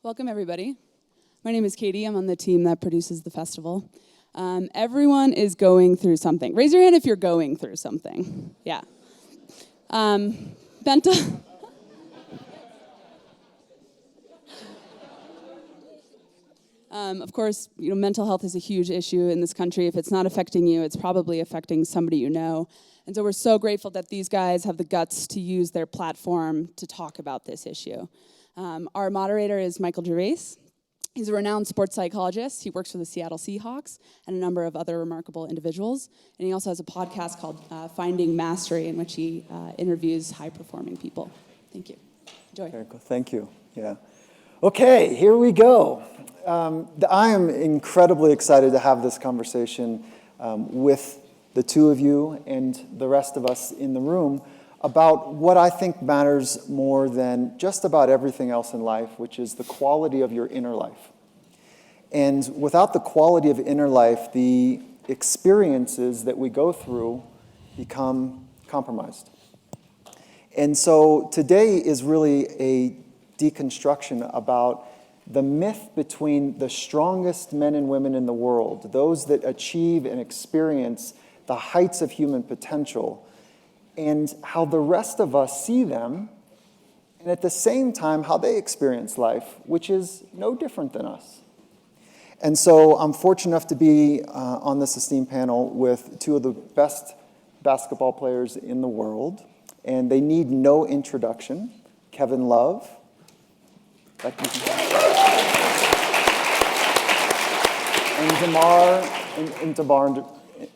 Welcome, everybody. My name is Katie. I'm on the team that produces the festival. Everyone is going through something. Raise your hand if you're going through something. Yeah. Mental... Of course, mental health is a huge issue in this country. If it's not affecting you, it's probably affecting somebody you know. And so we're so grateful that these guys have the guts to use their platform to talk about this issue. Our moderator is Michael Gervais. He's a renowned sports psychologist. He works for the Seattle Seahawks and a number of other remarkable individuals. And he also has a podcast called Finding Mastery, in which he interviews high-performing people. Thank you. Enjoy. Very cool. Thank you. Yeah. Okay, here we go. I am incredibly excited to have this conversation with the two of you and the rest of us in the room about what I think matters more than just about everything else in life, which is the quality of your inner life. And without the quality of inner life, the experiences that we go through become compromised. And so today is really a deconstruction about the myth between the strongest men and women in the world, those that achieve and experience the heights of human potential, and how the rest of us see them, and at the same time, how they experience life, which is no different than us. And so I'm fortunate enough to be on this esteemed panel with two of the best basketball players in the world, and they need no introduction. Kevin Love.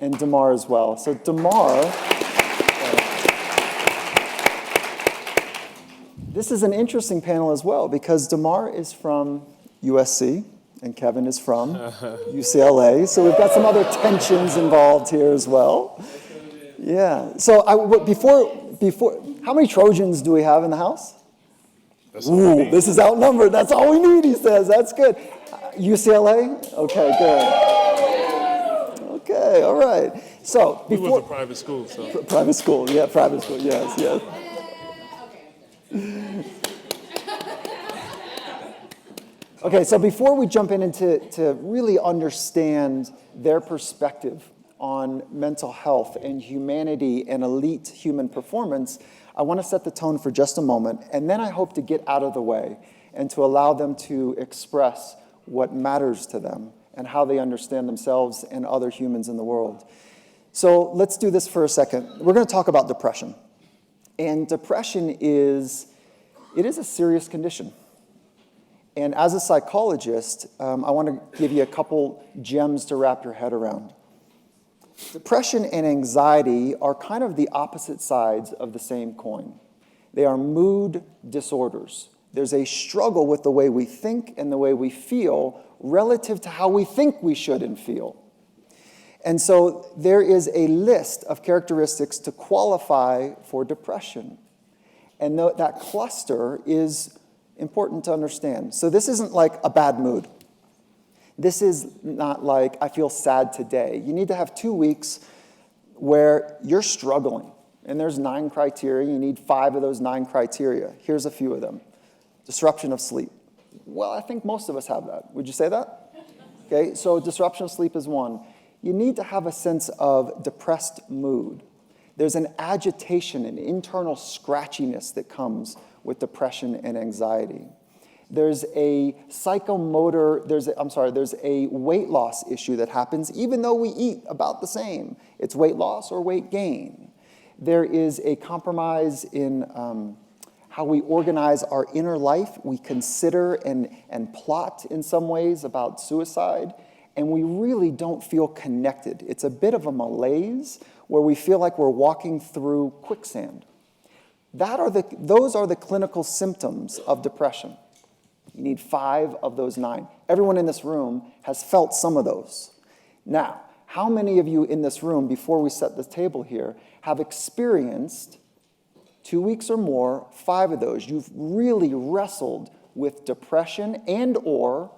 And DeMar as well. So DeMar, this is an interesting panel as well because DeMar is from USC and Kevin is from UCLA. So we've got some other tensions involved here as well. Yeah. So before, how many Trojans do we have in the house? Ooh, this is outnumbered. That's all we need, he says. That's good. UCLA? Okay, good. Okay, all right. So we went to private school, so. Private school, yeah, private school, yes. Okay, so before we jump into really understand their perspective on mental health and humanity and elite human performance, I want to set the tone for just a moment, and then I hope to get out of the way and to allow them to express what matters to them and how they understand themselves and other humans in the world. So let's do this for a second. We're going to talk about depression. And depression is a serious condition. And as a psychologist, I want to give you a couple gems to wrap your head around. Depression and anxiety are kind of the opposite sides of the same coin. They are mood disorders. There's a struggle with the way we think and the way we feel relative to how we think we should and feel. And so there is a list of characteristics to qualify for depression. And that cluster is important to understand. So this isn't like a bad mood. This is not like, I feel sad today. You need to have 2 weeks where you're struggling. And there's 9 criteria. You need 5 of those 9 criteria. Here's a few of them. Disruption of sleep. Well, I think most of us have that. Would you say that? Okay, so disruption of sleep is one. You need to have a sense of depressed mood. There's an agitation, an internal scratchiness that comes with depression and anxiety. There's a there's a weight loss issue that happens even though we eat about the same. It's weight loss or weight gain. There is a compromise in how we organize our inner life. We consider and plot in some ways about suicide, and we really don't feel connected. It's a bit of a malaise where we feel like we're walking through quicksand. Those are the clinical symptoms of depression. You need 5 of those 9. Everyone in this room has felt some of those. Now, how many of you in this room, before we set the table here, have experienced 2 weeks or more, 5 of those? You've really wrestled with depression and or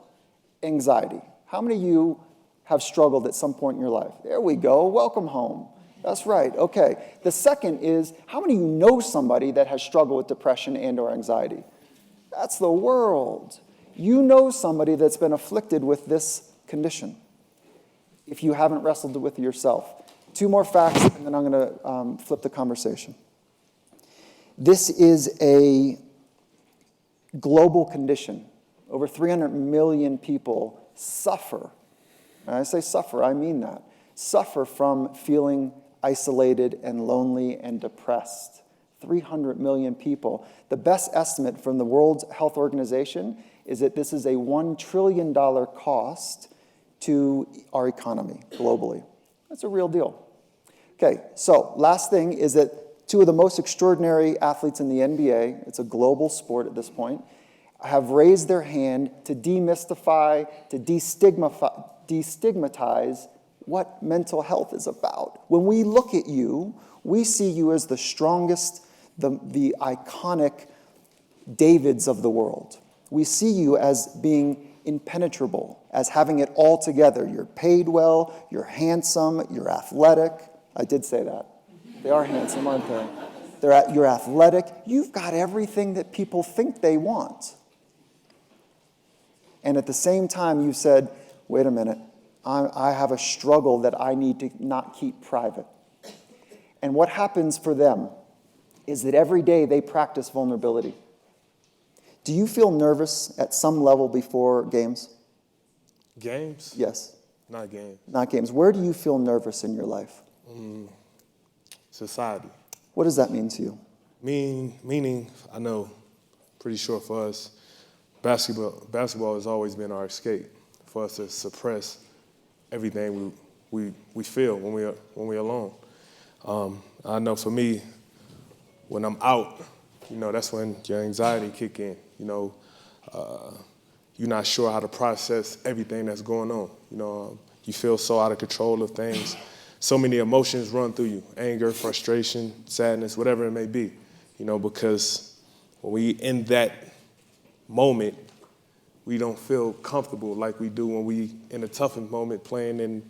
anxiety. How many of you have struggled at some point in your life? There we go. Welcome home. That's right. Okay. The second is, how many of you know somebody that has struggled with depression and or anxiety? That's the world. you know somebody that's been afflicted with this condition, if you haven't wrestled with it yourself. 2 more facts, and then I'm going to flip the conversation. This is a global condition. Over 300 million people suffer. And I say suffer, I mean that. Suffer from feeling isolated and lonely and depressed. 300 million people. The best estimate from the World Health Organization is that this is a $1 trillion cost to our economy globally. That's a real deal. Okay, so last thing is that 2 of the most extraordinary athletes in the NBA, it's a global sport at this point, have raised their hand to demystify, to destigmatize what mental health is about. When we look at you, we see you as the strongest, the iconic Davids of the world. We see you as being impenetrable, as having it all together. You're paid well, you're handsome, you're athletic. I did say that. They are handsome, aren't they? You're athletic. You've got everything that people think they want. And at the same time, you said, wait a minute, I have a struggle that I need to not keep private. And what happens for them is that every day they practice vulnerability. Do you feel nervous at some level before games? Games? Yes. Not games. Not games. Where do you feel nervous in your life? Society. What does that mean to you? Meaning, I know, pretty sure for us, basketball has always been our escape, for us to suppress everything we feel when we're alone. I know for me, when I'm out, that's when your anxiety kick in. You're not sure how to process everything that's going on. You feel so out of control of things. So many emotions run through you: anger, frustration, sadness, whatever it may be. Because when we in that moment, we don't feel comfortable like we do when we in a tough moment playing in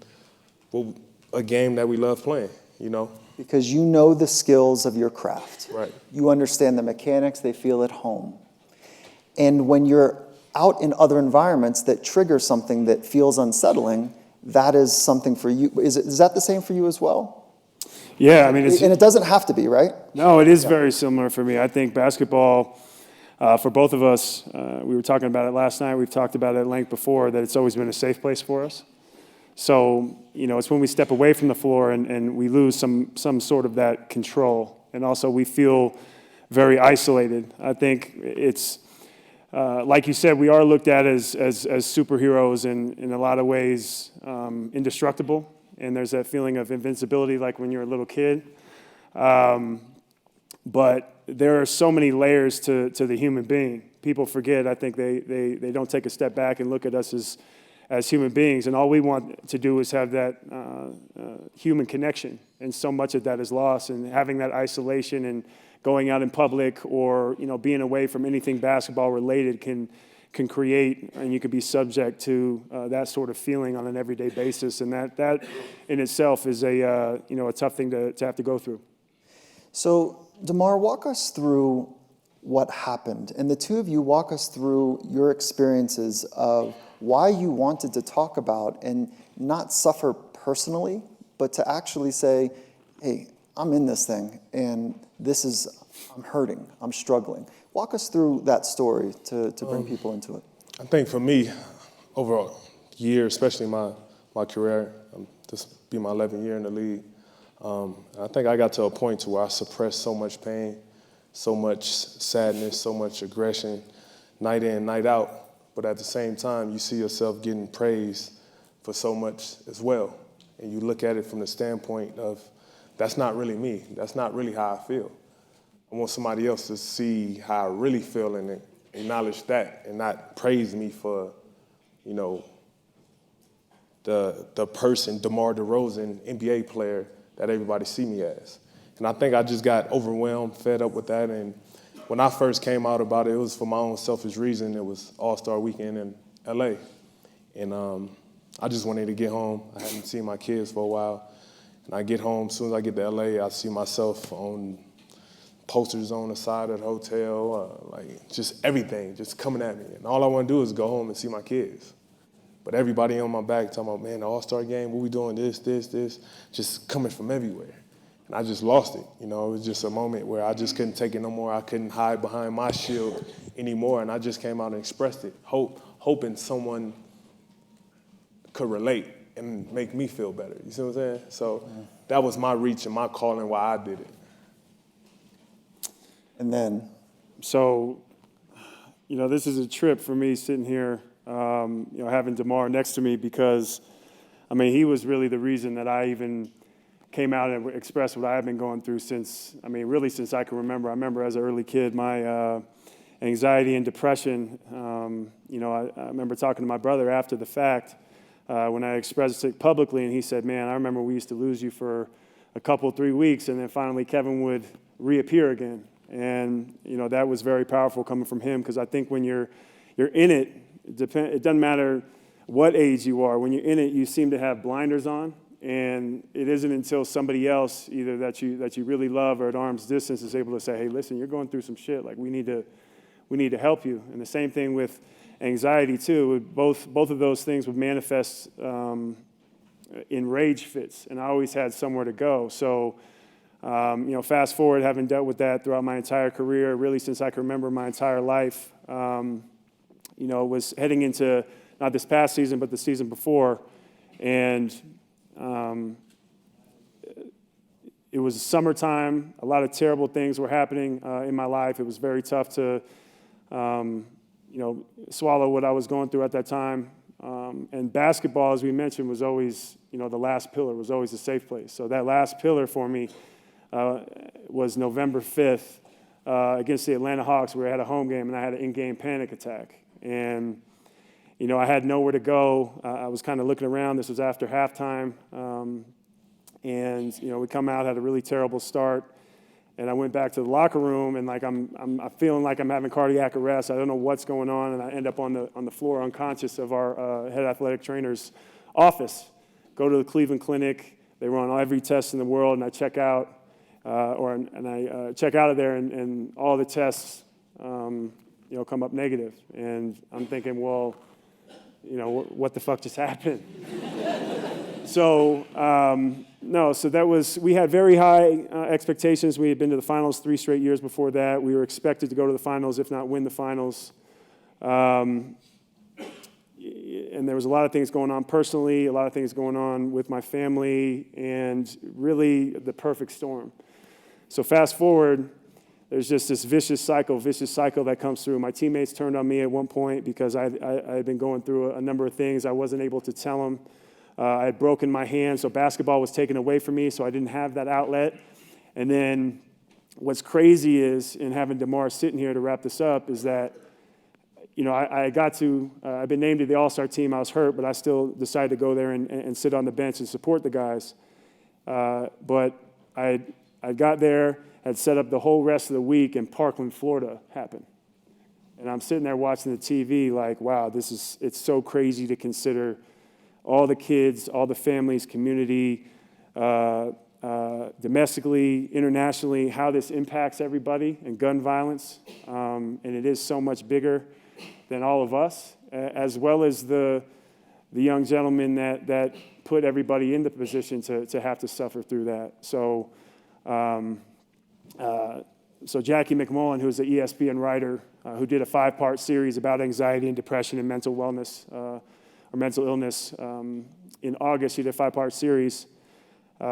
a game that we love playing. Because you know the skills of your craft. Right. You understand the mechanics, they feel at home. And when you're out in other environments that trigger something that feels unsettling, that is something for you. Is that the same for you as well? Yeah, I mean, And it doesn't have to be, right? No, it is very similar for me. I think basketball, for both of us, we were talking about it last night, we've talked about it at length before, that it's always been a safe place for us. So, it's when we step away from the floor and we lose some sort of that control. And also we feel very isolated. I think it's, like you said, we are looked at as superheroes and in a lot of ways indestructible. And there's that feeling of invincibility like when you're a little kid. But there are so many layers to the human being. People forget, I think they don't take a step back and look at us as human beings. And all we want to do is have that human connection. And so much of that is lost. And having that isolation and going out in public or being away from anything basketball related can create, and you could be subject to that sort of feeling on an everyday basis. And that in itself is a tough thing to have to go through. So, DeMar, walk us through what happened. And the 2 of you walk us through your experiences of why you wanted to talk about and not suffer personally, but to actually say, hey, I'm in this thing, and I'm hurting, I'm struggling. Walk us through that story to bring people into it. I think for me, over a year, especially my career, this will be my 11th year in the league, I think I got to a point to where I suppressed so much pain, so much sadness, so much aggression, night in, night out. But at the same time, you see yourself getting praised for so much as well. And you look at it from the standpoint of, that's not really me. That's not really how I feel. I want somebody else to see how I really feel and acknowledge that and not praise me for, the person, DeMar DeRozan, NBA player that everybody see me as. And I think I just got overwhelmed, fed up with that. And when I first came out about it, it was for my own selfish reason. It was All-Star Weekend in LA. And I just wanted to get home. I hadn't seen my kids for a while. And I get home, as soon as I get to LA, I see myself on posters on the side of the hotel, like just everything, just coming at me. And all I want to do is go home and see my kids. But everybody on my back talking about, man, the All-Star game, what we doing, this, just coming from everywhere. And I just lost it. You know, it was just a moment where I just couldn't take it no more. I couldn't hide behind my shield anymore. And I just came out and expressed it, hoping someone could relate and make me feel better. You see what I'm saying? So that was my reach and my calling why I did it. And then, So, you know, this is a trip for me sitting here, you know, having DeMar next to me because, I mean, he was really the reason that I even came out and expressed what I had been going through since, I mean, really since I can remember. I remember as an early kid, my anxiety and depression. You know, I remember talking to my brother after the fact when I expressed it publicly, and he said, man, I remember we used to lose you for a couple, 3 weeks, and then finally Kevin would reappear again. And, you know, that was very powerful coming from him because I think when you're in it, it doesn't matter what age you are. When you're in it, you seem to have blinders on, and it isn't until somebody else, either that you really love or at arm's distance, is able to say, hey, listen, you're going through some shit. Like, we need to help you. And the same thing with anxiety, too. Both of those things would manifest in rage fits, and I always had somewhere to go. So, you know, fast forward, having dealt with that throughout my entire career, really since I can remember my entire life, you know, was heading into not this past season, but the season before. And it was summertime. A lot of terrible things were happening in my life. It was very tough to, you know, swallow what I was going through at that time. And basketball, as we mentioned, was always, you know, the last pillar, was always a safe place. So that last pillar for me was November 5th against the Atlanta Hawks, where I had a home game, and I had an in-game panic attack. And, you know, I had nowhere to go. I was kind of looking around. This was after halftime. And, you know, we come out, had a really terrible start. And I went back to the locker room, and like I'm feeling like I'm having cardiac arrest. I don't know what's going on, and I end up on the floor unconscious of our head athletic trainer's office. Go to the Cleveland Clinic. They run every test in the world, and I check out, I check out of there, and all the tests, you know, come up negative. And I'm thinking, well, you know, what the fuck just happened? So, no, so that was, we had very high expectations. We had been to the finals 3 straight years before that. We were expected to go to the finals, if not win the finals. And there was a lot of things going on personally, a lot of things going on with my family, and really the perfect storm. So fast forward, there's just this vicious cycle that comes through. My teammates turned on me at one point because I had been going through a number of things. I wasn't able to tell them. I had broken my hand, so basketball was taken away from me, so I didn't have that outlet. And then what's crazy is, in having DeMar sitting here to wrap this up, is that, you know, I've been named to the All-Star team. I was hurt, but I still decided to go there and sit on the bench and support the guys. But I got there, had set up the whole rest of the week, and Parkland, Florida happened. And I'm sitting there watching the TV like, wow, it's so crazy to consider all the kids, all the families, community, domestically, internationally, how this impacts everybody, and gun violence. And it is so much bigger than all of us, as well as the young gentlemen that put everybody in the position to have to suffer through that. So, Jackie McMullen, who's an ESPN writer, who did a 5-part series about anxiety and depression and mental wellness, or mental illness. In August, she did a 5-part series.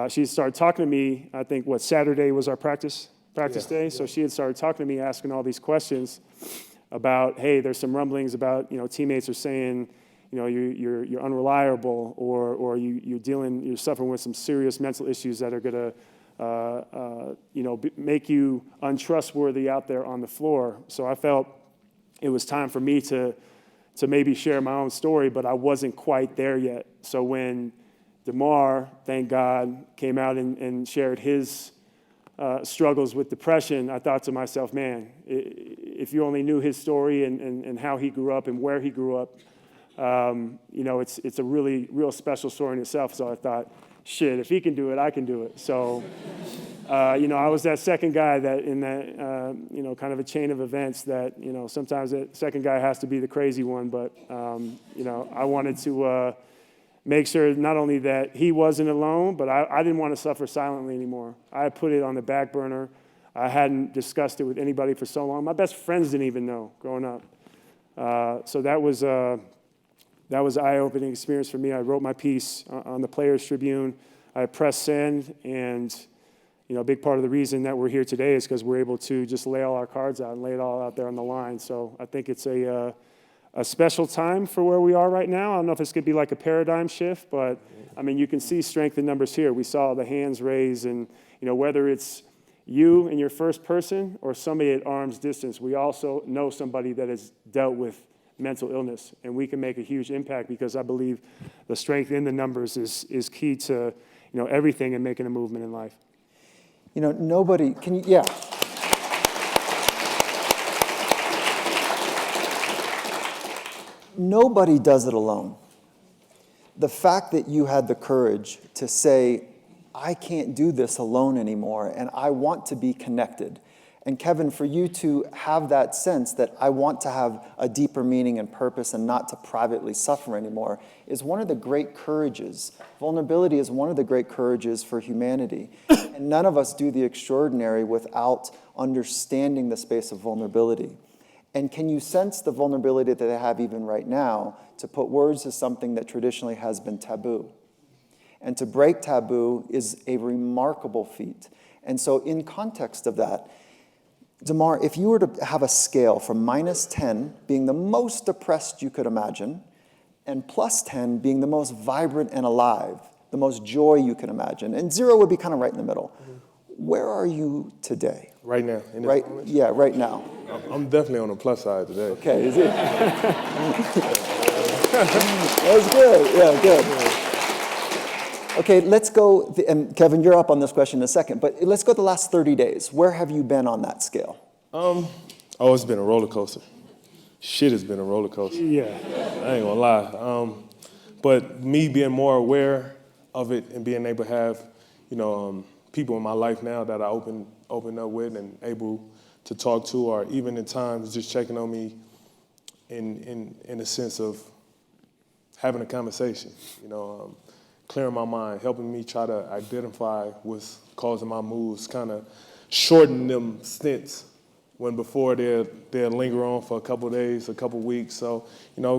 She started talking to me, I think, Saturday was our practice day. So she had started talking to me, asking all these questions about, hey, there's some rumblings about, you know, teammates are saying, you know, you're unreliable, or you're suffering with some serious mental issues that are gonna, you know, make you untrustworthy out there on the floor. So I felt it was time for me to maybe share my own story, but I wasn't quite there yet. So when DeMar, thank God, came out and shared his struggles with depression, I thought to myself, man, if you only knew his story and how he grew up and where he grew up, it's a real special story in itself. So I thought, shit, if he can do it, I can do it. So, I was that second guy that in that, kind of a chain of events that, sometimes that second guy has to be the crazy one. But, I wanted to make sure not only that he wasn't alone, but I didn't want to suffer silently anymore. I had put it on the back burner. I hadn't discussed it with anybody for so long. My best friends didn't even know growing up. So that was an eye-opening experience for me. I wrote my piece on the Players Tribune. I pressed send, and a big part of the reason that we're here today is because we're able to just lay all our cards out and lay it all out there on the line. So I think it's a special time for where we are right now. I don't know if this could be like a paradigm shift, but you can see strength in numbers here. We saw the hands raised, and whether it's you in your first person or somebody at arm's distance, we also know somebody that has dealt with mental illness, and we can make a huge impact because I believe the strength in the numbers is key to everything and making a movement in life. Nobody can you, yeah. Nobody does it alone. The fact that you had the courage to say, I can't do this alone anymore, and I want to be connected. And Kevin, for you to have that sense that I want to have a deeper meaning and purpose and not to privately suffer anymore is one of the great courages. Vulnerability is one of the great courages for humanity. And none of us do the extraordinary without understanding the space of vulnerability. And can you sense the vulnerability that they have even right now to put words to something that traditionally has been taboo? And to break taboo is a remarkable feat. And so in context of that, DeMar, if you were to have a scale from -10 being the most depressed you could imagine, and +10 being the most vibrant and alive, the most joy you can imagine, and 0 would be kind of right in the middle, where are you today? Right now, in this Right, moment? yeah, right now. I'm definitely on the plus side today. Okay, is it? That's good, yeah, good. Okay, let's go, and Kevin, you're up on this question in a second, but let's go the last 30 days. Where have you been on that scale? It's been a roller coaster. Shit has been a roller coaster. Yeah. I ain't gonna lie. But me being more aware of it and being able to have, people in my life now that I open up with and able to talk to, or even in times just checking on me in a sense of having a conversation, clearing my mind, helping me try to identify what's causing my moves, kind of shorten them stints when before they'll linger on for a couple of days, a couple of weeks. So,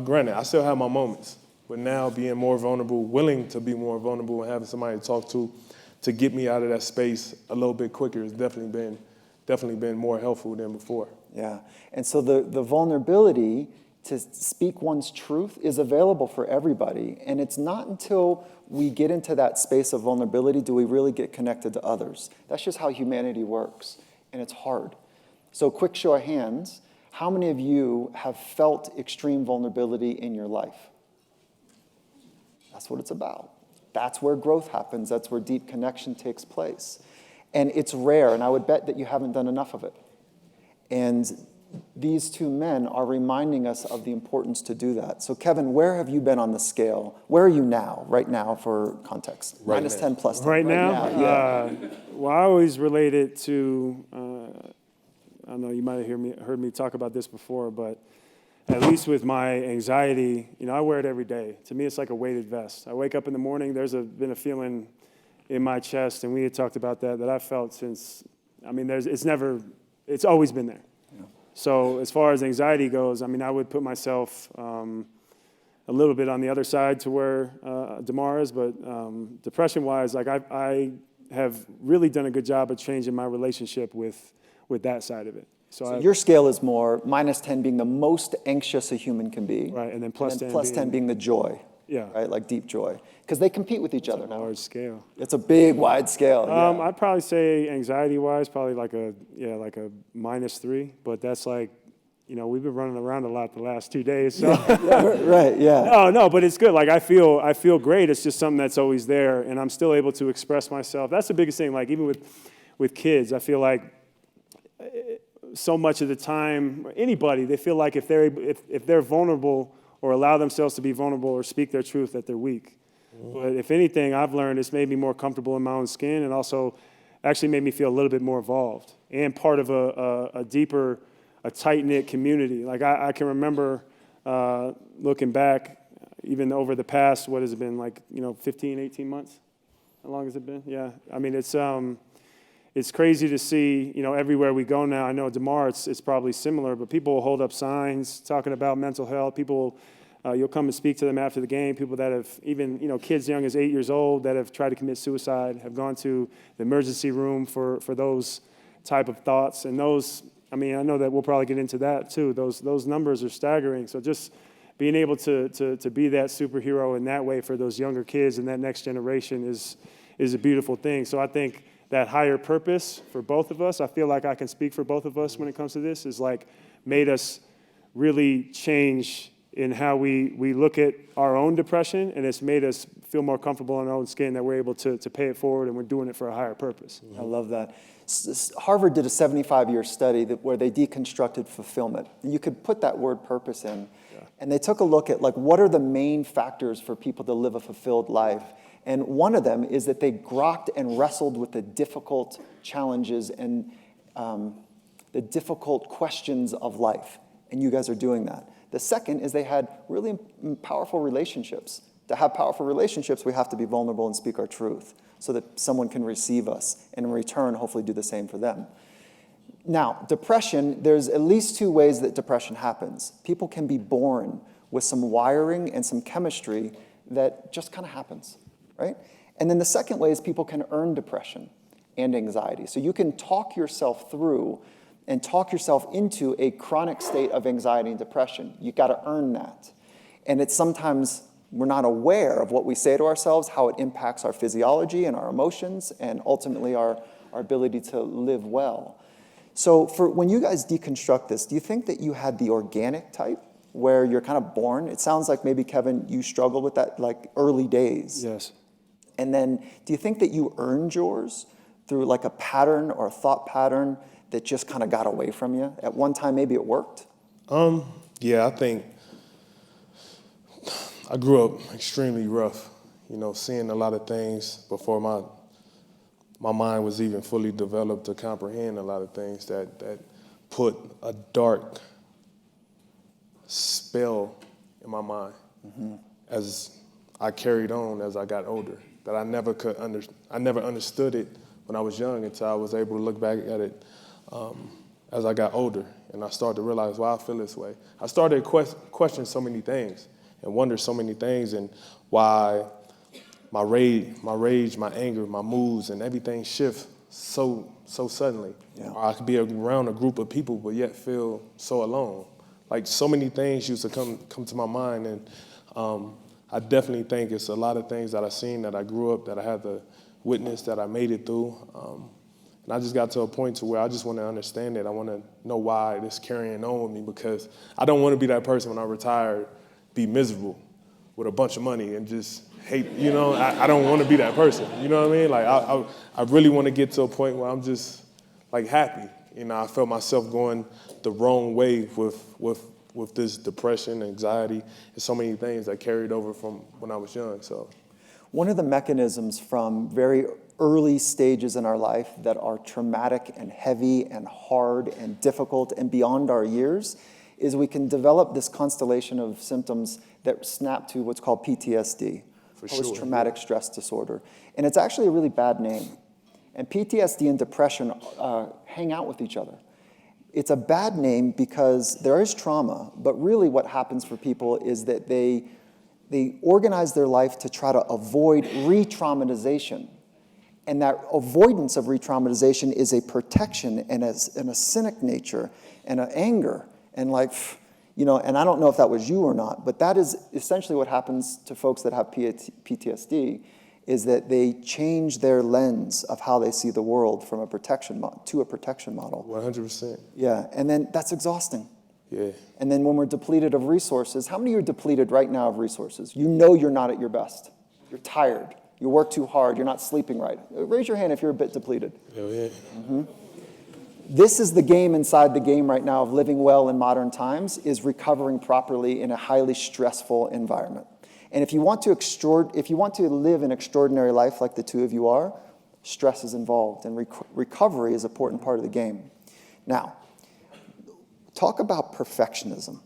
granted, I still have my moments, but now being more vulnerable, willing to be more vulnerable and having somebody to talk to get me out of that space a little bit quicker has definitely been more helpful than before. Yeah, and so the vulnerability to speak one's truth is available for everybody, and it's not until we get into that space of vulnerability do we really get connected to others. That's just how humanity works, and it's hard. So quick show of hands, how many of you have felt extreme vulnerability in your life? That's what it's about. That's where growth happens. That's where deep connection takes place. And it's rare, and I would bet that you haven't done enough of it. And these two men are reminding us of the importance to do that. So Kevin, where have you been on the scale? Where are you now, right now, for context? Right -10, now. +10. Right now? Yeah. Well, I always relate it to, I don't know, you might have heard me talk about this before, but at least with my anxiety, I wear it every day. To me, it's like a weighted vest. I wake up in the morning, been a feeling in my chest, and we had talked about that I felt since, it's always been there. So as far as anxiety goes, I would put myself a little bit on the other side to where DeMar is, but depression-wise, I have really done a good job of changing my relationship with that side of it. So your scale is more -10 being the most anxious a human can be. Right, and then +10 +10 being the joy. Yeah. Right, like deep joy. Because they compete with each other now. Large scale. It's a big, wide scale. Yeah. I'd probably say anxiety-wise, probably like a -3, but that's like, we've been running around a lot the last 2 days. So. Right, yeah. No, but it's good. Like I feel great. It's just something that's always there, and I'm still able to express myself. That's the biggest thing. Like even with kids, I feel like so much of the time, anybody, they feel like if they're vulnerable or allow themselves to be vulnerable or speak their truth that they're weak. But if anything, I've learned it's made me more comfortable in my own skin, and also actually made me feel a little bit more involved and part of a deeper, a tight-knit community. Like I can remember looking back, even over the past, what has it been, like, 15, 18 months? How long has it been? Yeah. I mean, it's crazy to see, everywhere we go now. I know DeMar, it's probably similar, but people will hold up signs talking about mental health. People, you'll come and speak to them after the game. People that have even, kids young as 8 years old that have tried to commit suicide, have gone to the emergency room for those type of thoughts. And those, I know that we'll probably get into that too. Those numbers are staggering. So just being able to be that superhero in that way for those younger kids and that next generation is a beautiful thing. So I think that higher purpose for both of us, I feel like I can speak for both of us when it comes to this, is like made us really change in how we look at our own depression, and it's made us feel more comfortable in our own skin that we're able to pay it forward, and we're doing it for a higher purpose. I love that. Harvard did a 75-year study where they deconstructed fulfillment. You could put that word purpose in, and they took a look at what are the main factors for people to live a fulfilled life. And one of them is that they grokked and wrestled with the difficult challenges and the difficult questions of life. And you guys are doing that. The second is they had really powerful relationships. To have powerful relationships, we have to be vulnerable and speak our truth so that someone can receive us and in return, hopefully do the same for them. Now, depression, there's at least two ways that depression happens. People can be born with some wiring and some chemistry that just kind of happens, right? And then the second way is people can earn depression and anxiety. So you can talk yourself through and talk yourself into a chronic state of anxiety and depression. You got to earn that. And it's sometimes we're not aware of what we say to ourselves, how it impacts our physiology and our emotions, and ultimately our ability to live well. So when you guys deconstruct this, do you think that you had the organic type where you're kind of born? It sounds like maybe, Kevin, you struggled with that early days. Yes. And then do you think that you earned yours through a pattern or a thought pattern that just kind of got away from you? At one time, maybe it worked? Yeah, I think I grew up extremely rough, seeing a lot of things before my mind was even fully developed to comprehend a lot of things that put a dark spell in my mind as I carried on as I got older, that I never understood it when I was young until I was able to look back at it as I got older, and I started to realize why I feel this way. I started to question so many things and wonder so many things, and why my rage, my anger, my moods, and everything shift so suddenly. Yeah. Or I could be around a group of people but yet feel so alone. So many things used to come to my mind, and I definitely think it's a lot of things that I've seen, that I grew up, that I had to witness, that I made it through. And I just got to a point to where I just want to understand it. I want to know why it's carrying on with me, because I don't want to be that person when I retire, be miserable with a bunch of money and just hate, I don't want to be that person, you know what I mean? I really want to get to a point where I'm just happy. I felt myself going the wrong way with this depression, anxiety, and so many things that carried over from when I was young. So, one of the mechanisms from very early stages in our life that are traumatic and heavy and hard and difficult and beyond our years is we can develop this constellation of symptoms that snap to what's called PTSD, post-traumatic stress disorder. And it's actually a really bad name. And PTSD and depression hang out with each other. It's a bad name because there is trauma, but really what happens for people is that they organize their life to try to avoid re-traumatization. And that avoidance of re-traumatization is a protection and a cynic nature and an anger. And and I don't know if that was you or not, but that is essentially what happens to folks that have PTSD, is that they change their lens of how they see the world from a protection to a protection model. 100%. Yeah, and then that's exhausting. Yeah. And then when we're depleted of resources, how many are depleted right now of resources? You know you're not at your best. You're tired. You work too hard. You're not sleeping right. Raise your hand if you're a bit depleted. Hell yeah. This is the game inside the game right now of living well in modern times, is recovering properly in a highly stressful environment. And if you want to live an extraordinary life like the two of you are, stress is involved, and recovery is an important part of the game. Now, talk about perfectionism,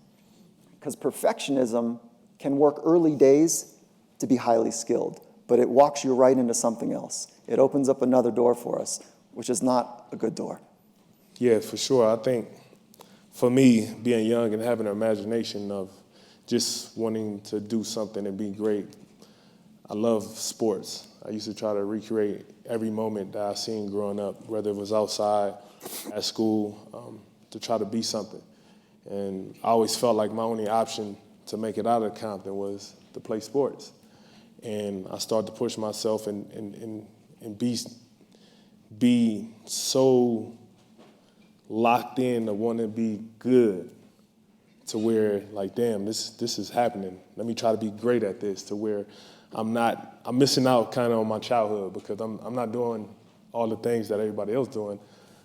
because perfectionism can work early days to be highly skilled, but it walks you right into something else. It opens up another door for us, which is not a good door. Yeah, for sure. I think for me, being young and having an imagination of just wanting to do something and be great, I love sports. I used to try to recreate every moment that I seen growing up, whether it was outside, at school, to try to be something. And I always felt like my only option to make it out of Compton was to play sports. And I started to push myself and be so locked in to want to be good, to where, like, damn, this is happening. Let me try to be great at this, to where I'm missing out kind of on my childhood, because I'm not doing all the things that everybody else doing.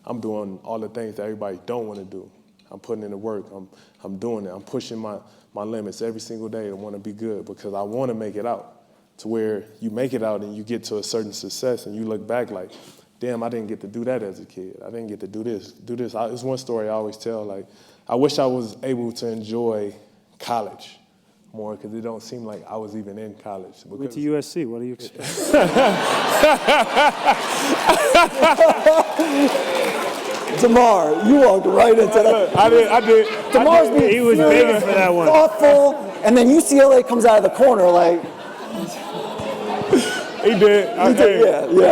I'm doing all the things that everybody don't want to do. I'm putting in the work. I'm doing it. I'm pushing my limits every single day to want to be good, because I want to make it out, to where you make it out and you get to a certain success and you look back like, damn, I didn't get to do that as a kid. I didn't get to do this. It's one story I always tell. Like, I wish I was able to enjoy college more, because it don't seem like I was even in college. Went to USC. What do you expect? DeMar, you walked right into that. I did. DeMar's being He was begging for that one. thoughtful, and then UCLA comes out of the corner like, He did. He did. He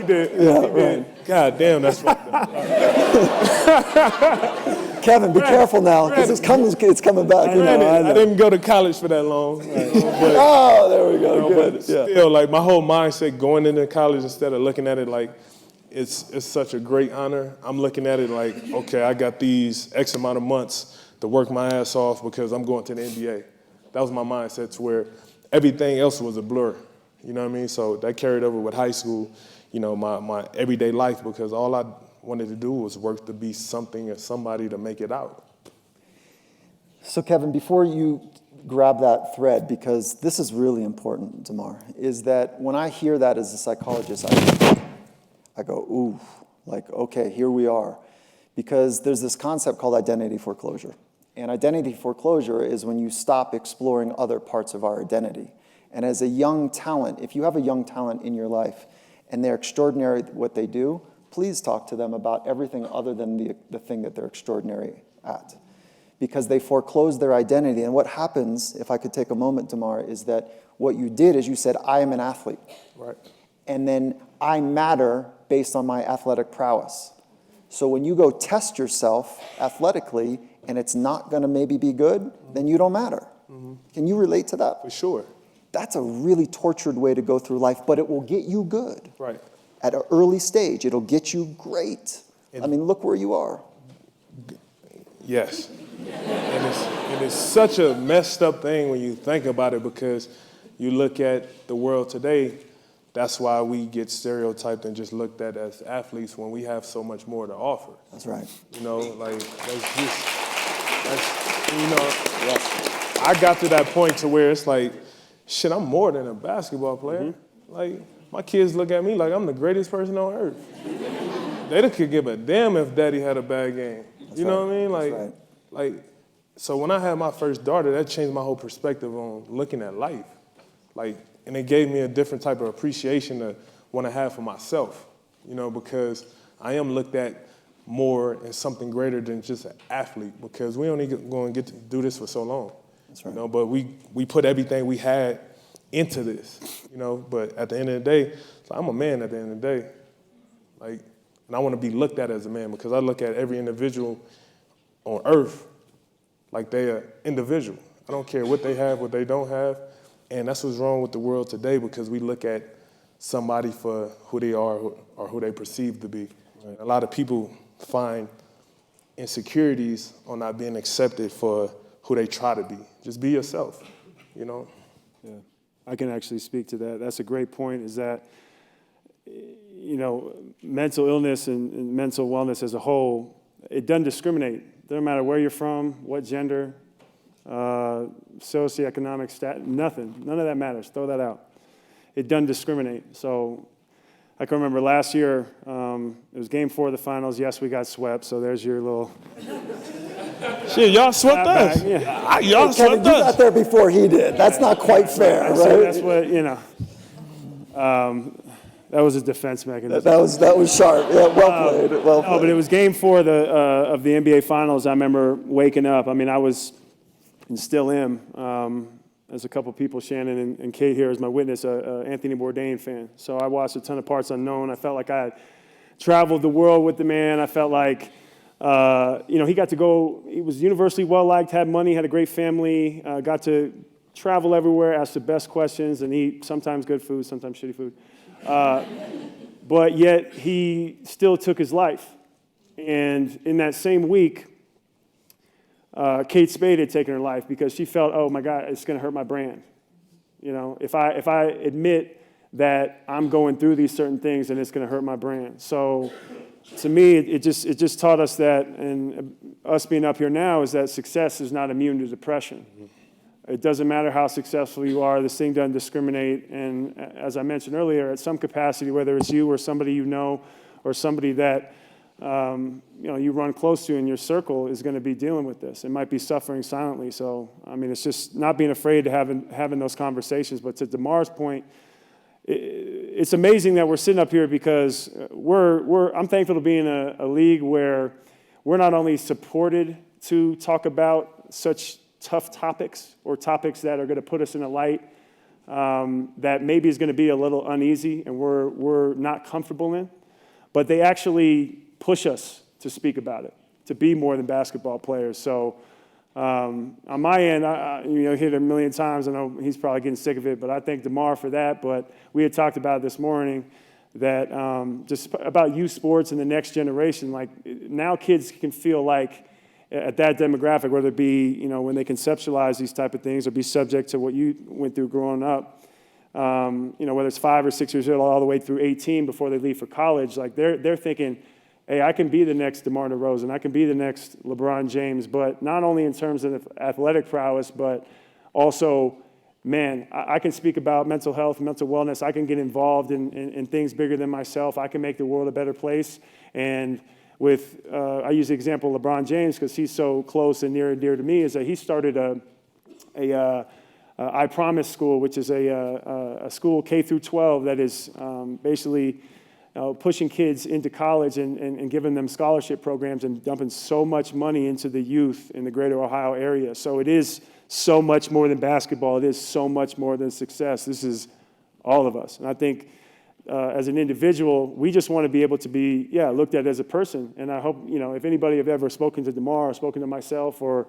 did. Yeah, He did. God damn, that's fucked up. Kevin, be careful now, because it's coming back. I didn't go to college for that long. But, Oh, there we go. Good. but still, like, my whole mindset going into college, instead of looking at it like it's such a great honor, I'm looking at it like, okay, I got these X amount of months to work my ass off because I'm going to the NBA. That was my mindset, to where everything else was a blur. You know what I mean? So that carried over with high school, you know, my everyday life, because all I wanted to do was work to be something or somebody to make it out. So, Kevin, before you grab that thread, because this is really important, DeMar, is that when I hear that as a psychologist, I go, ooh, like, okay, here we are. Because there's this concept called identity foreclosure. And identity foreclosure is when you stop exploring other parts of our identity. And as a young talent, if you have a young talent in your life and they're extraordinary at what they do, please talk to them about everything other than the thing that they're extraordinary at. Because they foreclose their identity. And what happens, if I could take a moment, DeMar, is that what you did is you said, I am an athlete. Right. And then I matter based on my athletic prowess. So when you go test yourself athletically and it's not going to maybe be good, then you don't matter. Mm-hmm. Can you relate to that? For sure. That's a really tortured way to go through life, but it will get you good. Right. At an early stage, it'll get you great. I mean, look where you are. Yes. And it's such a messed up thing when you think about it, because you look at the world today, that's why we get stereotyped and just looked at as athletes when we have so much more to offer. That's right. You know, like, you know, I got to that point to where it's like, shit, I'm more than a basketball player. Mm-hmm. Like, my kids look at me like I'm the greatest person on earth. They could give a damn if daddy had a bad game. That's you know right. what I mean? Like, That's right. like, so when I had my first daughter, that changed my whole perspective on looking at life. Like, and it gave me a different type of appreciation to want to have for myself, you know, because I am looked at more as something greater than just an athlete, because we only going to get to do this for so long. That's right. You know, but we put everything we had into this, you know, but at the end of the day, so I'm a man at the end of the day. Like, and I want to be looked at as a man, because I look at every individual on earth like they're an individual. I don't care what they have, what they don't have. And that's what's wrong with the world today, because we look at somebody for who they are or who they perceive to be. Right. A lot of people find insecurities on not being accepted for who they try to be. Just be yourself, you know? Yeah, I can actually speak to that. That's a great point, is that, mental illness and mental wellness as a whole, it doesn't discriminate. Doesn't matter where you're from, what gender, socioeconomic status, nothing. None of that matters. Throw that out. It doesn't discriminate. So I can remember last year, it was game 4 of the finals. Yes, we got swept, so there's your little... Shit, y'all swept us. Yeah. Y'all Kevin, swept you us. got there before he did. That's not quite fair, right? So that's what, that was a defense mechanism. That was sharp. Yeah, well played. Well played. No, but it was game 4 of the NBA Finals. I remember waking up. I mean, I was, and still am, as a couple people, Shannon and Kate here as my witness, a Anthony Bourdain fan. So I watched a ton of Parts Unknown. I felt like I had traveled the world with the man. I felt like, he got to go, he was universally well-liked, had money, had a great family, got to travel everywhere, ask the best questions, and eat sometimes good food, sometimes shitty food. But yet he still took his life. And in that same week, Kate Spade had taken her life because she felt, oh my God, it's going to hurt my brand. If I admit that I'm going through these certain things, then it's going to hurt my brand. So to me, it just taught us that, and us being up here now, is that success is not immune to depression. It doesn't matter how successful you are. This thing doesn't discriminate. And as I mentioned earlier, at some capacity, whether it's you or somebody you know or somebody that you run close to in your circle is going to be dealing with this. It might be suffering silently. So, I mean, it's just not being afraid to having those conversations. But to DeMar's point, it's amazing that we're sitting up here because I'm thankful to be in a league where we're not only supported to talk about such tough topics or topics that are going to put us in a light that maybe is going to be a little uneasy and we're not comfortable in, but they actually push us to speak about it, to be more than basketball players. So on my end, hit it a million times. I know he's probably getting sick of it, but I thank DeMar for that. But we had talked about it this morning that just about youth sports and the next generation. Like now kids can feel like at that demographic, whether it be, when they conceptualize these type of things or be subject to what you went through growing up, whether it's 5 or 6 years old all the way through 18 before they leave for college, like they're thinking, hey, I can be the next DeMar DeRozan, I can be the next LeBron James, but not only in terms of athletic prowess, but also, man, I can speak about mental health, mental wellness. I can get involved in things bigger than myself. I can make the world a better place. And I use the example of LeBron James because he's so close and near and dear to me, is that he started a I Promise school, which is a school K through 12 that is basically pushing kids into college and giving them scholarship programs and dumping so much money into the youth in the greater Ohio area. So it is so much more than basketball. It is so much more than success. This is all of us. And I think as an individual, we just want to be able to be, looked at as a person. And I hope, if anybody have ever spoken to DeMar or spoken to myself or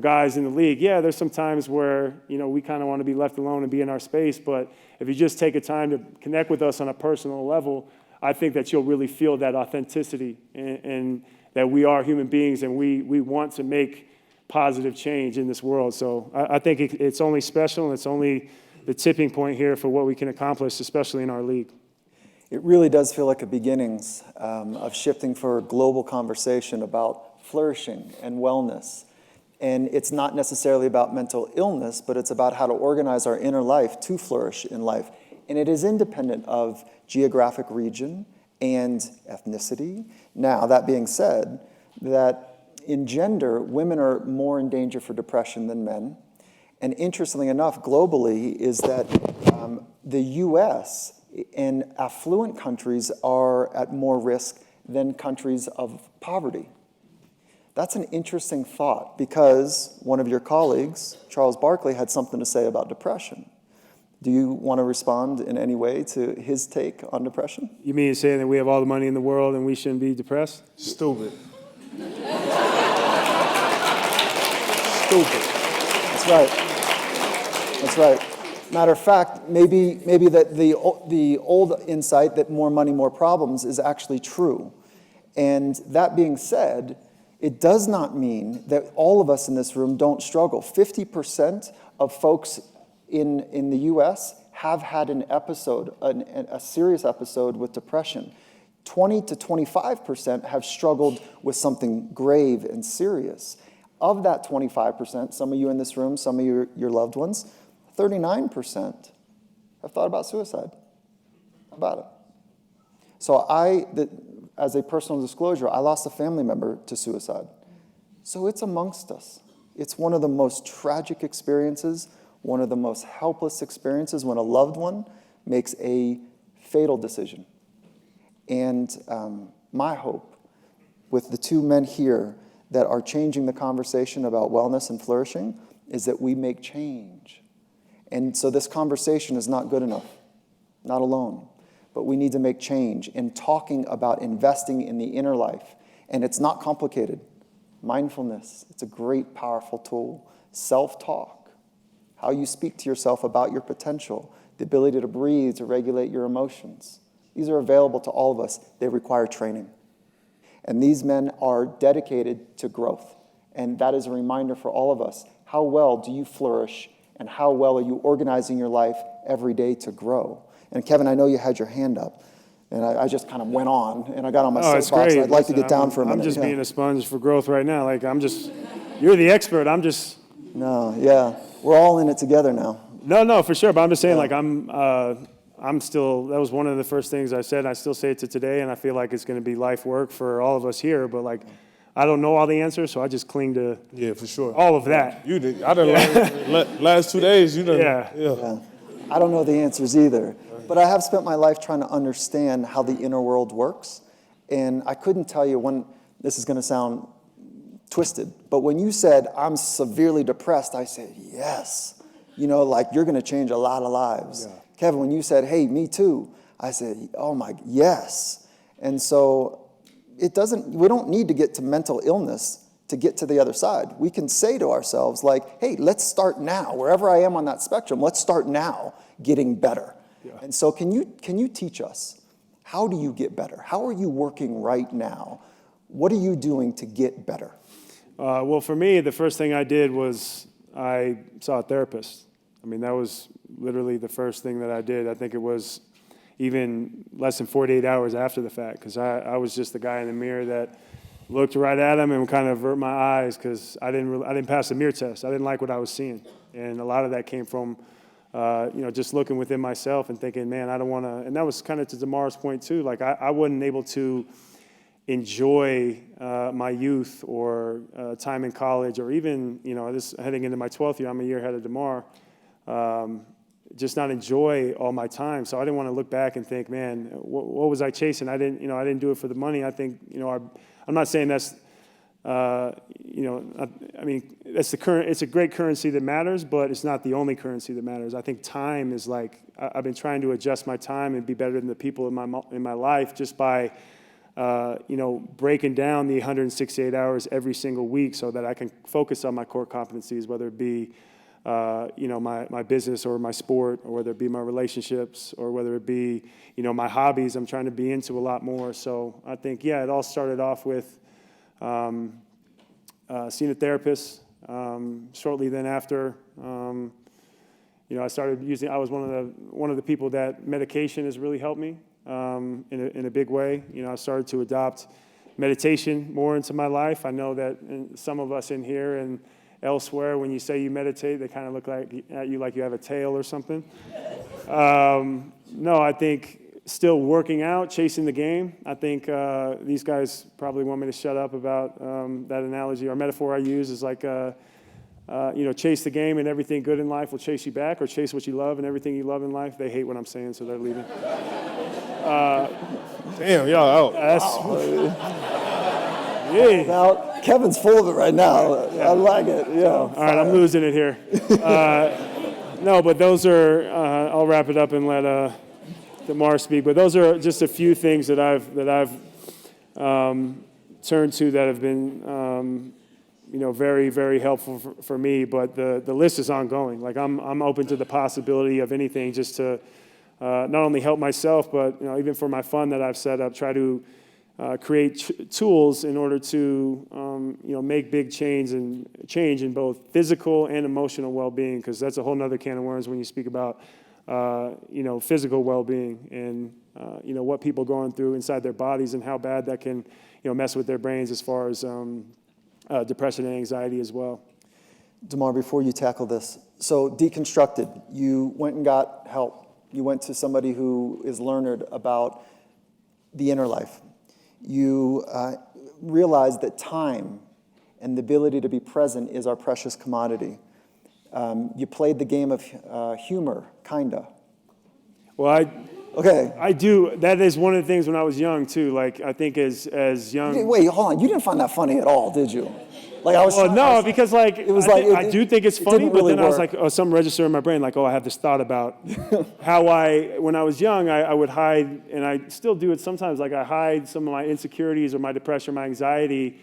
guys in the league, there's some times where, we kind of want to be left alone and be in our space. But if you just take a time to connect with us on a personal level, I think that you'll really feel that authenticity and that we are human beings and we want to make positive change in this world. So I think it's only special and it's only the tipping point here for what we can accomplish, especially in our league. It really does feel like a beginnings of shifting for a global conversation about flourishing and wellness. And it's not necessarily about mental illness, but it's about how to organize our inner life to flourish in life. And it is independent of geographic region and ethnicity. Now, that being said, that in gender, women are more in danger for depression than men. And interestingly enough, globally, is that the U.S. and affluent countries are at more risk than countries of poverty. That's an interesting thought because one of your colleagues, Charles Barkley, had something to say about depression. Do you want to respond in any way to his take on depression? You mean saying that we have all the money in the world and we shouldn't be depressed? Stupid. Stupid. That's right. That's right. Matter of fact, maybe that the old insight that more money, more problems is actually true. And that being said, it does not mean that all of us in this room don't struggle. 50% of folks in the U.S. have had an episode, a serious episode with depression. 20 to 25% have struggled with something grave and serious. Of that 25%, some of you in this room, some of your loved ones, 39% have thought about suicide. How about it? So as a personal disclosure, I lost a family member to suicide. So it's amongst us. It's one of the most tragic experiences, one of the most helpless experiences when a loved one makes a fatal decision. And my hope with the two men here that are changing the conversation about wellness and flourishing is that we make change. And so this conversation is not good enough, not alone, but we need to make change in talking about investing in the inner life. And it's not complicated. Mindfulness, it's a great, powerful tool. Self-talk, how you speak to yourself about your potential, the ability to breathe, to regulate your emotions. These are available to all of us. They require training. And these men are dedicated to growth. And that is a reminder for all of us. How well do you flourish, and how well are you organizing your life every day to grow? And Kevin, I know you had your hand up, and I just kind of went on, and I got on my Oh, it's soapbox. great. I'd like to Listen, get down for a minute. I'm just being a sponge for growth right now. Like, you're the expert. No, yeah. We're all in it together now. No, for sure. But I'm just saying, like, I'm still, that was one of the first things I said. I still say it to today, and I feel like it's going to be life work for all of us here. But, like, I don't know all the answers, so I just cling to for sure. all of that. You did. I done learned last 2 days. You done. Yeah. I don't know the answers either. But I have spent my life trying to understand how the inner world works. And I couldn't tell you when, this is going to sound twisted, but when you said, I'm severely depressed, I said, yes. You know, like, you're going to change a lot of lives. Yeah. Kevin, when you said, hey, me too, I said, oh my, yes. And so we don't need to get to mental illness to get to the other side. We can say to ourselves, like, hey, let's start now. Wherever I am on that spectrum, let's start now getting better. Yeah. And so can you teach us, how do you get better? How are you working right now? What are you doing to get better? Well, for me, the first thing I did was I saw a therapist. I mean, that was literally the first thing that I did. I think it was even less than 48 hours after the fact, because I was just the guy in the mirror that looked right at him and kind of avert my eyes because I didn't pass the mirror test. I didn't like what I was seeing. And a lot of that came from just looking within myself and thinking, man, I don't want to, and that was kind of to DeMar's point too, like I wasn't able to enjoy my youth or time in college, or even, this heading into my 12th year, I'm a year ahead of DeMar, just not enjoy all my time. So I didn't want to look back and think, man, what was I chasing? I didn't do it for the money. I think, I'm not saying that's, I mean, that's it's a great currency that matters, but it's not the only currency that matters. I think time is like, I've been trying to adjust my time and be better than the people in my life just by, breaking down the 168 hours every single week so that I can focus on my core competencies, whether it be, my business or my sport, or whether it be my relationships, or whether it be, my hobbies. I'm trying to be into a lot more. So I think, it all started off with seeing a therapist. Shortly then after, I started using. I was one of the people that medication has really helped me in a big way. I started to adopt meditation more into my life. I know that some of us in here and elsewhere, when you say you meditate, they kind of look at you like you have a tail or something. No, I think still working out, chasing the game. I think these guys probably want me to shut up about that analogy or metaphor I use is like, chase the game and everything good in life will chase you back, or chase what you love and everything you love in life. They hate what I'm saying, so they're leaving. Damn, y'all out. Yeah. Now, Kevin's full of it right now. I like it. Yeah. All right, I'm losing it here. No, but those are. I'll wrap it up and let DeMar speak. But those are just a few things that I've turned to that have been, very, very helpful for me. But the list is ongoing. Like I'm open to the possibility of anything, just to not only help myself, but even for my fund that I've set up, try to create tools in order to make big change in both physical and emotional well-being, because that's a whole nother can of worms when you speak about physical well-being and, what people are going through inside their bodies and how bad that can, mess with their brains as far as depression and anxiety as well. DeMar, before you tackle this, so deconstructed, you went and got help. You went to somebody who is learned about the inner life. You realized that time and the ability to be present is our precious commodity. You played the game of humor, kinda. Well, Okay. I do. That is one of the things when I was young too. Like I think as young. Wait, hold on. You didn't find that funny at all, did you? Like I was. Well, no, because like it was I do think it's funny, but really then I was work. like, some register in my brain, like, I have this thought about how when I was young, I would hide, and I still do it sometimes. Like I hide some of my insecurities or my depression, my anxiety,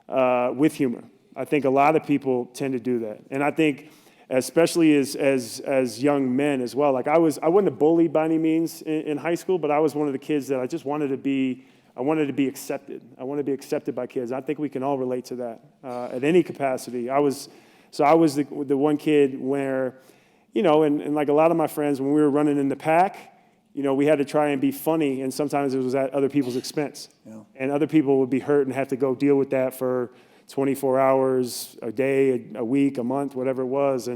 with humor. I think a lot of people tend to do that, and I think, especially as young men as well. Like I wasn't a bully by any means in high school, but I was one of the kids that I just wanted to be. I wanted to be accepted. I wanted to be accepted by kids. I think we can all relate to that at any capacity. I was the one kid where, and like a lot of my friends, when we were running in the pack, we had to try and be funny, and sometimes it was at other people's expense. Yeah. And other people would be hurt and have to go deal with that for 24 hours, a day, a week, a month, whatever it was.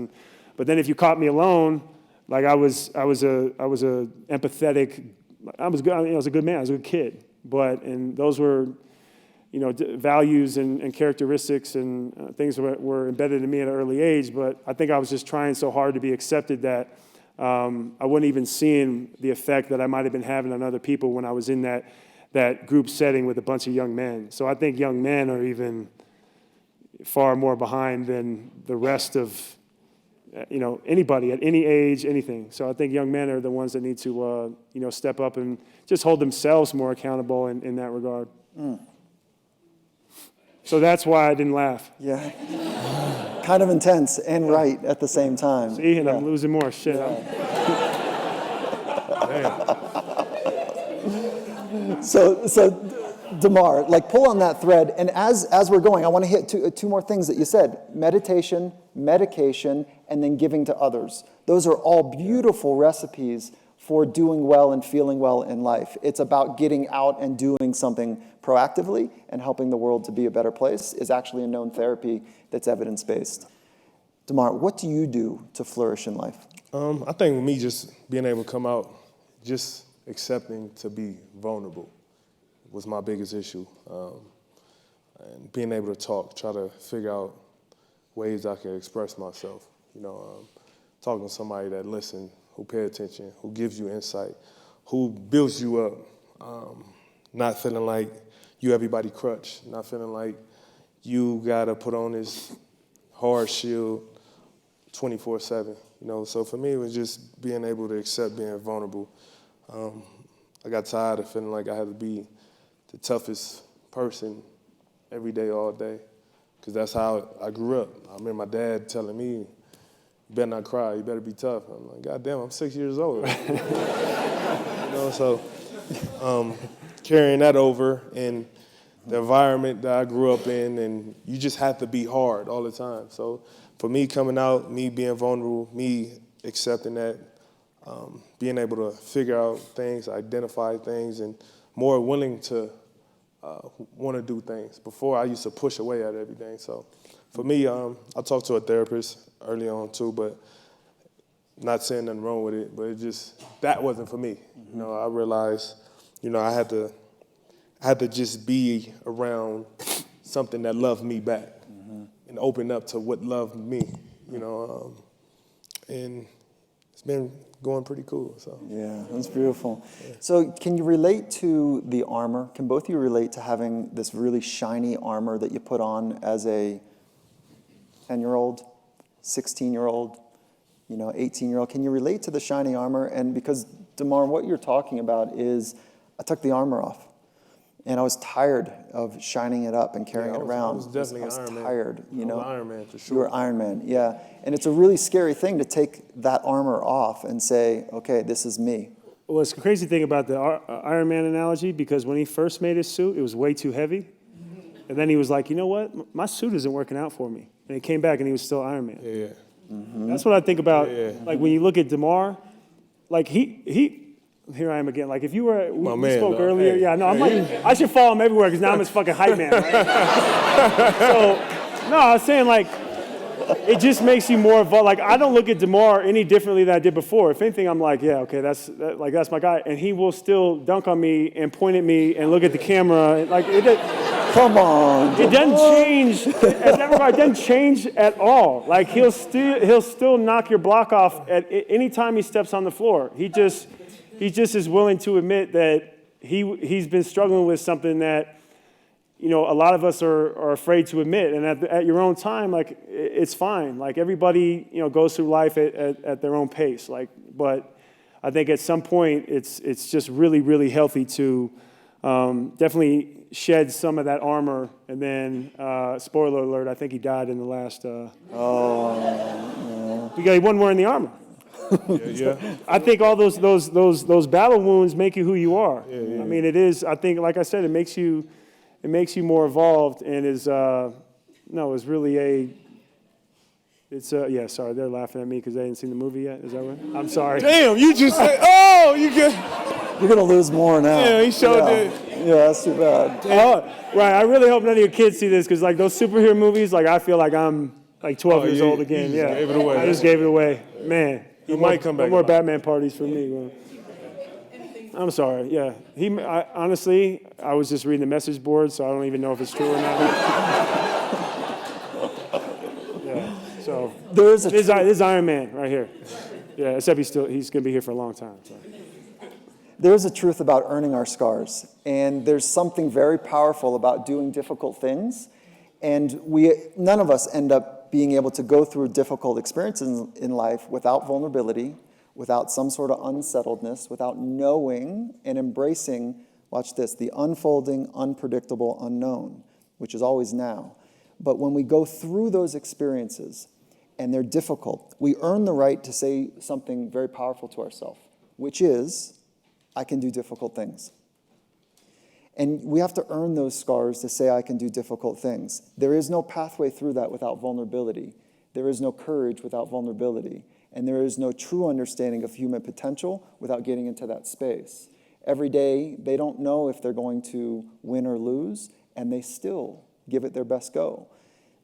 But then if you caught me alone, like I was a empathetic. I was good. I was a good man. I was a good kid. And those were, values and characteristics and things that were embedded in me at an early age. But I think I was just trying so hard to be accepted that I wasn't even seeing the effect that I might have been having on other people when I was in that group setting with a bunch of young men. So I think young men are even far more behind than the rest of, anybody at any age, anything. So I think young men are the ones that need to, step up and just hold themselves more accountable in that regard. Mm. So that's why I didn't laugh. Yeah. Kind of intense and right at the same time. See, and I'm losing more shit. So DeMar, like pull on that thread, and as we're going, I want to hit two more things that you said: meditation, medication, and then giving to others. Those are all beautiful recipes for doing well and feeling well in life. It's about getting out and doing something proactively and helping the world to be a better place is actually a known therapy that's evidence-based. DeMar, what do you do to flourish in life? I think with me just being able to come out, just accepting to be vulnerable was my biggest issue. And being able to talk, try to figure out ways I can express myself. Talking to somebody that listens, who pay attention, who gives you insight, who builds you up. Not feeling like you everybody crutch, not feeling like you gotta put on this hard shield 24/7. So for me, it was just being able to accept being vulnerable. I got tired of feeling like I had to be the toughest person every day, all day, because that's how I grew up. I remember my dad telling me, "You better not cry, you better be tough." I'm like, God damn, I'm 6 years old. So carrying that over in the environment that I grew up in, and you just have to be hard all the time. So for me coming out, me being vulnerable, me accepting that, being able to figure out things, identify things, and more willing to want to do things. Before, I used to push away at everything. So for me, I talked to a therapist early on too, but not saying nothing wrong with it, but that wasn't for me. I realized, I had to just be around something that loved me back and open up to what loved me, and it's been going pretty cool. So yeah, that's beautiful. Yeah. So can you relate to the armor? Can both of you relate to having this really shiny armor that you put on as a 10-year-old, 16-year-old, 18-year-old? Can you relate to the shiny armor? And because, DeMar, what you're talking about is I took the armor off. And I was tired of shining it up and carrying it around. I was definitely Iron Man. Tired, I was Iron Man for sure. You were Iron Man, yeah. And it's a really scary thing to take that armor off and say, okay, this is me. Well, it's the crazy thing about the Iron Man analogy, because when he first made his suit, it was way too heavy. And then he was like, you know what? My suit isn't working out for me. And he came back and he was still Iron Man. Yeah. Mm-hmm. That's what I think about. Yeah. Like when you look at DeMar, like here I am again. Like if you were, we man, spoke though. earlier. Hey. Yeah, no, I'm like, I should follow him everywhere because now I'm his fucking hype man. Right? So, no, I was saying like, it just makes you more involved. Like I don't look at DeMar any differently than I did before. If anything, I'm like, yeah, okay, that's my guy, and he will still dunk on me and point at me and look at the camera. Like Come on. it doesn't change. As everybody, it doesn't change at all. Like he'll still knock your block off at any time he steps on the floor. He just is willing to admit that he's been struggling with something that, you know, a lot of us are afraid to admit. And at your own time, like it's fine. Like everybody, you know, goes through life at their own pace. Like, but I think at some point it's just really, really healthy to definitely shed some of that armor. And then, spoiler alert, I think he died in the last. He wasn't wearing the armor. Yeah. I think all those battle wounds make you who you are. I mean, it is. I think, like I said, it makes you more evolved, and is it's really yeah. Sorry, they're laughing at me because they hadn't seen the movie yet. Is that right? I'm sorry. Damn, you just said, you get. You're going to lose more now. Yeah, he showed yeah. that. Yeah, that's too bad. Oh, right. I really hope none of your kids see this because, like, those superhero movies, like, I feel like I'm like 12 years old again. You just Yeah, gave it away. I just gave it away, man. He might come back. No more Batman parties for me. Man. I'm sorry. Yeah, honestly, I was just reading the message board, so I don't even know if it's true or not. Yeah. So this is Iron Man right here. Yeah, except he's gonna be here for a long time. So. There's a truth about earning our scars, and there's something very powerful about doing difficult things, and none of us end up being able to go through difficult experiences in life without vulnerability, without some sort of unsettledness, without knowing and embracing, watch this, the unfolding, unpredictable unknown, which is always now. But when we go through those experiences and they're difficult, we earn the right to say something very powerful to ourselves, which is, I can do difficult things. And we have to earn those scars to say I can do difficult things. There is no pathway through that without vulnerability. There is no courage without vulnerability. And there is no true understanding of human potential without getting into that space. Every day, they don't know if they're going to win or lose, and they still give it their best go.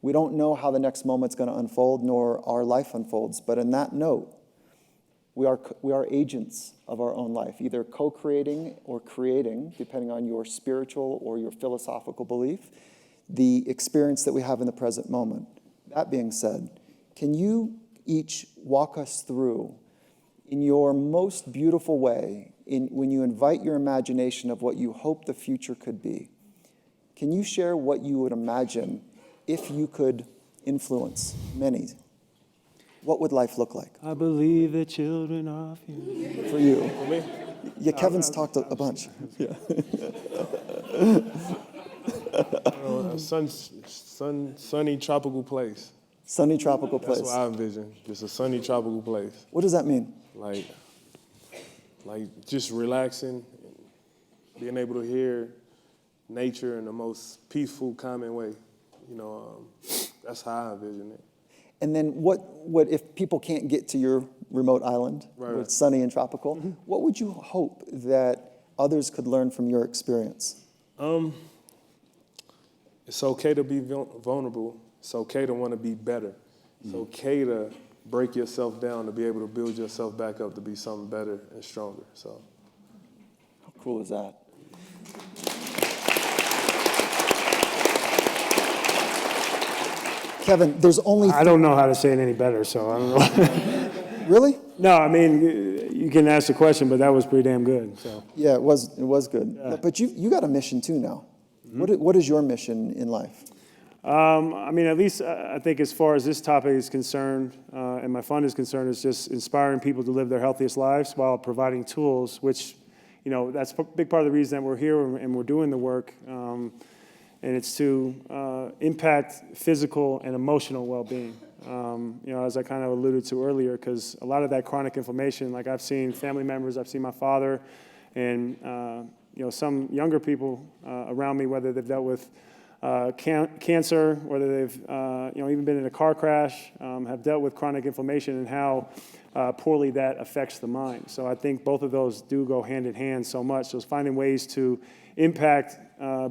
We don't know how the next moment's going to unfold, nor our life unfolds. But in that note, we are agents of our own life, either co-creating or creating, depending on your spiritual or your philosophical belief, the experience that we have in the present moment. That being said, can you each walk us through, in your most beautiful way, when you invite your imagination of what you hope the future could be? Can you share what you would imagine if you could influence many? What would life look like? I believe the children of you. For you. For me? Yeah, Kevin's talked a bunch. Yeah. A sunny tropical place. Sunny tropical place. That's what I envision. Just a sunny tropical place. What does that mean? Like just relaxing, being able to hear nature in the most peaceful, calming way. You know, that's how I envision it. And then what if people can't get to your remote island, where it's sunny and tropical, what would you hope that others could learn from your experience? It's okay to be vulnerable. It's okay to want to be better. It's okay to break yourself down to be able to build yourself back up to be something better and stronger. So, How cool is that? Kevin, there's only... I don't know how to say it any better, so I don't know. Really? No, I mean, you can ask the question, but that was pretty damn good. So. Yeah, it was good. Yeah. But you got a mission too now. What is your mission in life? I mean, at least I think as far as this topic is concerned, and my fund is concerned, it's just inspiring people to live their healthiest lives while providing tools, which, you know, that's a big part of the reason that we're here and we're doing the work. And it's to impact physical and emotional well-being. You know, as I kind of alluded to earlier, because a lot of that chronic inflammation, like I've seen family members, I've seen my father, and you know, some younger people around me, whether they've dealt with cancer, whether they've even been in a car crash, have dealt with chronic inflammation, and how poorly that affects the mind. So I think both of those do go hand in hand so much. So it's finding ways to impact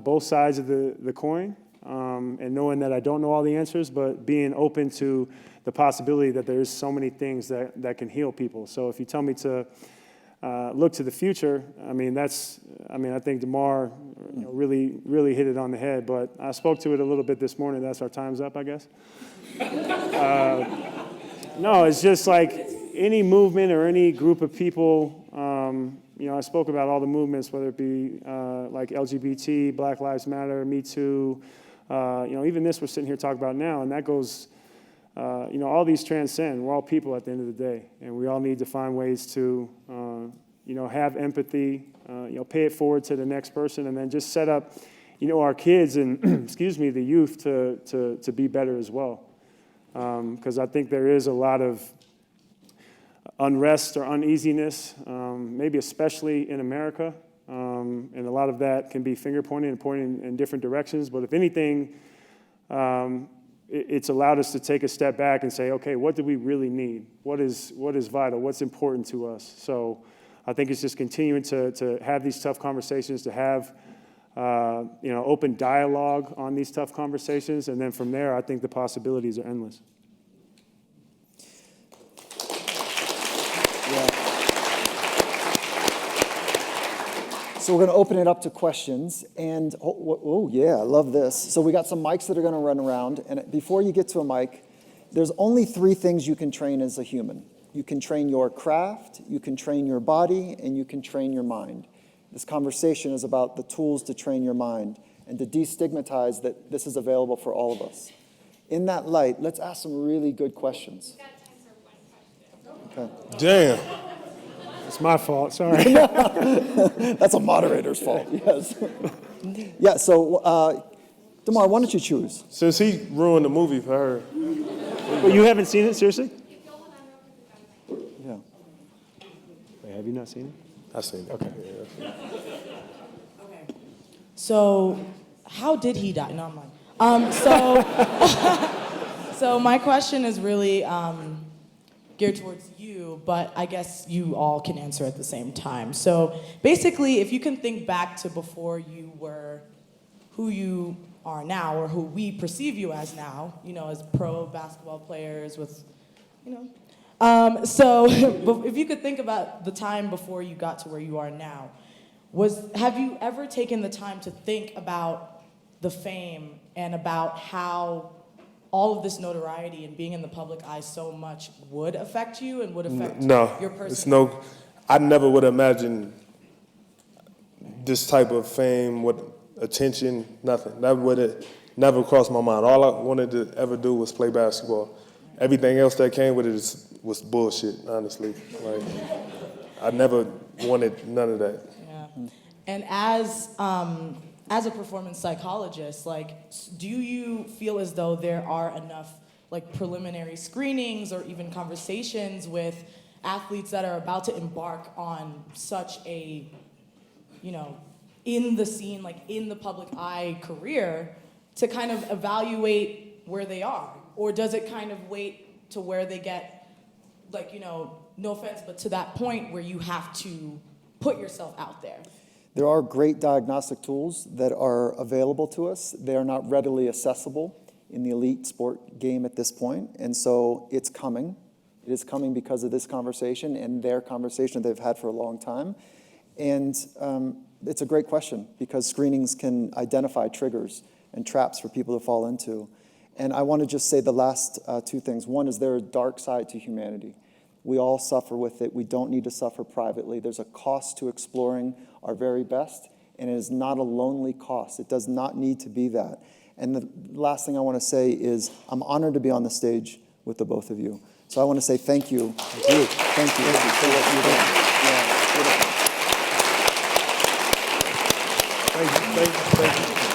both sides of the coin, and knowing that I don't know all the answers, but being open to the possibility that there's so many things that can heal people. So if you tell me to look to the future, I think DeMar really hit it on the head, but I spoke to it a little bit this morning. That's our time's up, I guess. No, it's just like any movement or any group of people. I spoke about all the movements, whether it be like LGBT, Black Lives Matter, Me Too, even this we're sitting here talking about now, and that goes, all these transcend. We're all people at the end of the day, and we all need to find ways to, have empathy, pay it forward to the next person, and then just set up, our kids and, the youth to be better as well. Because I think there is a lot of unrest or uneasiness, maybe especially in America, and a lot of that can be finger pointing and pointing in different directions. But if anything, it's allowed us to take a step back and say, okay, what do we really need? What is vital? What's important to us? So I think it's just continuing to have these tough conversations, to have open dialogue on these tough conversations, and then from there, I think the possibilities are endless. So we're going to open it up to questions, and I love this. So we got some mics that are going to run around, and before you get to a mic, there's only 3 things you can train as a human. You can train your craft, you can train your body, and you can train your mind. This conversation is about the tools to train your mind and to destigmatize that this is available for all of us. In that light, let's ask some really good questions. Okay. Damn. It's my fault, sorry. That's a moderator's fault, yes. Yeah, so, DeMar, why don't you choose? Since he ruined the movie for her. Well, you haven't seen it, seriously? Yeah. Wait, have you not seen it? I've seen it. Okay. Yeah. Okay. So, how did he die? No, I'm lying. So my question is really geared towards you, but I guess you all can answer at the same time. So basically, if you can think back to before you were who you are now, or who we perceive you as now, as pro basketball players with, so if you could think about the time before you got to where you are now, have you ever taken the time to think about the fame and about how all of this notoriety and being in the public eye so much would affect you and would affect your person? I never would imagine this type of fame, with attention, nothing. That would have never crossed my mind. All I wanted to ever do was play basketball. Everything else that came with it was bullshit, honestly. Like, I never wanted none of that. Yeah. And as a performance psychologist, do you feel as though there are enough preliminary screenings or even conversations with athletes that are about to embark on such a, in the scene, in the public eye career, to kind of evaluate where they are? Or does it kind of wait to where they get, no offense, but to that point where you have to put yourself out there? There are great diagnostic tools that are available to us. They are not readily accessible in the elite sport game at this point, and so it's coming. It is coming because of this conversation and their conversation they've had for a long time. And it's a great question, because screenings can identify triggers and traps for people to fall into. And I want to just say the last 2 things. One is, there a dark side to humanity. We all suffer with it. We don't need to suffer privately. There's a cost to exploring our very best, and it is not a lonely cost. It does not need to be that. And the last thing I want to say is, I'm honored to be on the stage with the both of you. So I want to say thank you. Thank you. Thank you for what you're doing. Yeah, beautiful. Thank you.